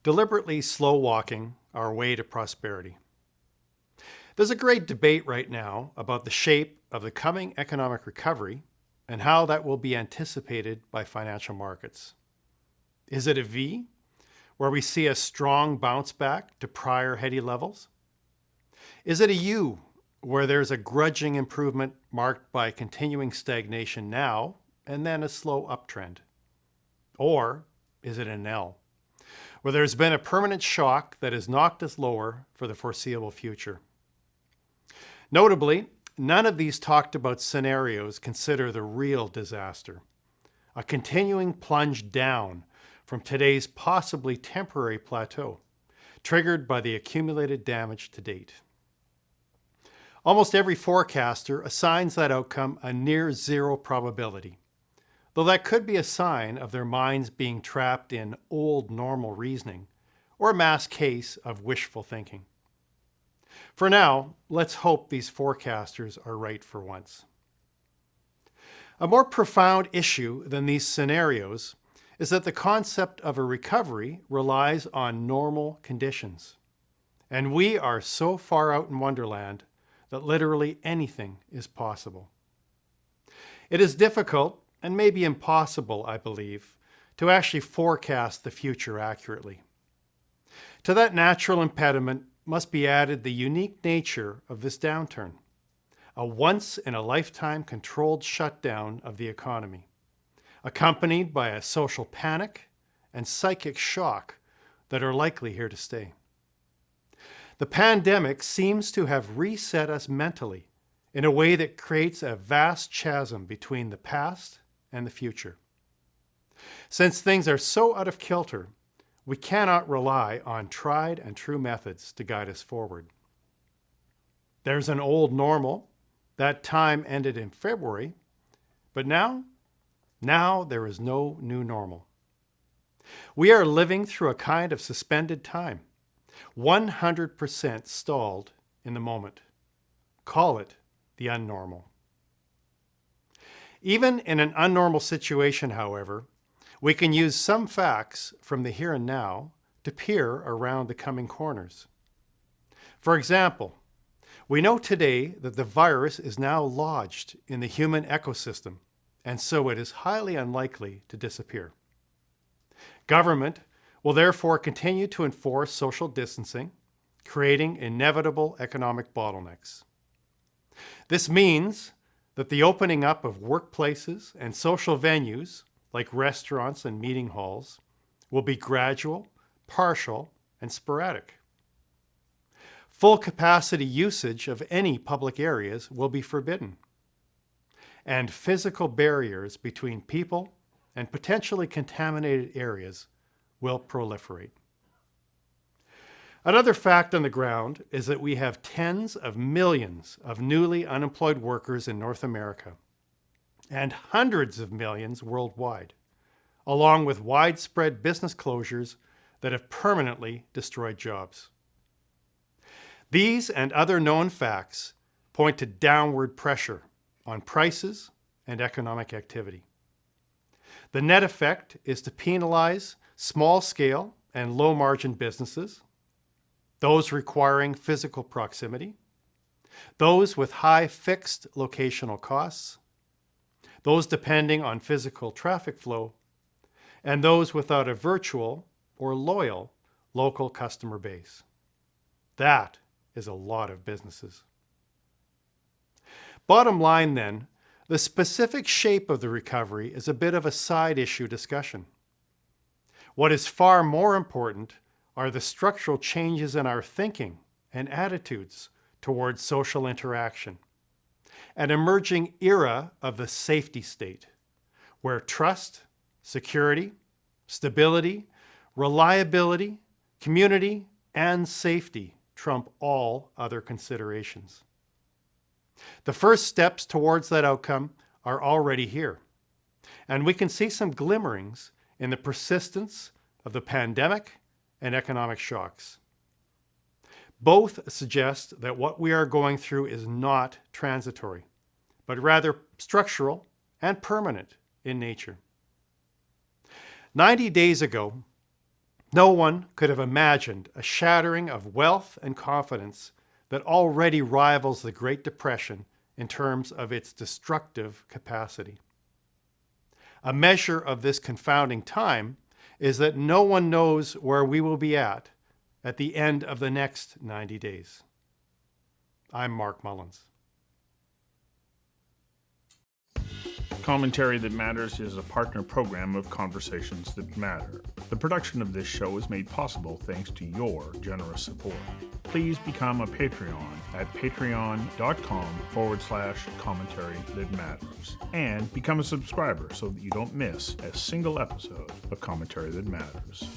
deliberately slow walking our way to prosperity. There's a great debate right now about the shape of the coming economic recovery and how that will be anticipated by financial markets. Is it a V, where we see a strong bounce back to prior heady levels? Is it a U, where there's a grudging improvement marked by continuing stagnation now and then a slow uptrend? Or is it an L, where there's been a permanent shock that has knocked us lower for the foreseeable future? Notably, none of these talked about scenarios consider the real disaster, a continuing plunge down from today's possibly temporary plateau, triggered by the accumulated damage to date. Almost every forecaster assigns that outcome a near zero probability, though that could be a sign of their minds being trapped in old normal reasoning or a mass case of wishful thinking. For now, let's hope these forecasters are right for once. A more profound issue than these scenarios is that the concept of a recovery relies on normal conditions. And we are so far out in Wonderland that literally anything is possible. It is difficult and maybe impossible, I believe, to actually forecast the future accurately. To that natural impediment must be added the unique nature of this downturn, a once-in-a-lifetime controlled shutdown of the economy, accompanied by a social panic and psychic shock that are likely here to stay. The pandemic seems to have reset us mentally in a way that creates a vast chasm between the past and the future. Since things are so out of kilter, we cannot rely on tried and true methods to guide us forward. There's an old normal. That time ended in February, but now there is no new normal. We are living through a kind of suspended time, 100% stalled in the moment. Call it the unnormal. Even in an unnormal situation, however, we can use some facts from the here and now to peer around the coming corners. For example, we know today that the virus is now lodged in the human ecosystem, and so it is highly unlikely to disappear. Government will therefore continue to enforce social distancing, creating inevitable economic bottlenecks. This means that the opening up of workplaces and social venues like restaurants and meeting halls, will be gradual, partial, and sporadic. Full capacity usage of any public areas will be forbidden, and physical barriers between people and potentially contaminated areas will proliferate. Another fact on the ground is that we have tens of millions of newly unemployed workers in North America, and hundreds of millions worldwide, along with widespread business closures that have permanently destroyed jobs. These and other known facts point to downward pressure on prices and economic activity. The net effect is to penalize small-scale and low-margin businesses, those requiring physical proximity, those with high fixed locational costs, those depending on physical traffic flow, and those without a virtual or loyal local customer base. That is a lot of businesses. Bottom line then, the specific shape of the recovery is a bit of a side issue discussion. What is far more important are the structural changes in our thinking and attitudes towards social interaction, an emerging era of the safety state, where trust, security, stability, reliability, community, and safety trump all other considerations. The first steps towards that outcome are already here, and we can see some glimmerings in the persistence of the pandemic and economic shocks. Both suggest that what we are going through is not transitory, but rather structural and permanent in nature. 90 days ago, No one could have imagined a shattering of wealth and confidence that already rivals the Great Depression in terms of its destructive capacity. A measure of this confounding time is that no one knows where we will be at the end of the next 90 days. I'm Mark Mullins. Commentary That Matters is a partner program of Conversations That Matter. The production of this show is made possible thanks to your generous support. Please become a Patreon at patreon.com/commentary that matters and become a subscriber so that you don't miss a single episode of Commentary That Matters.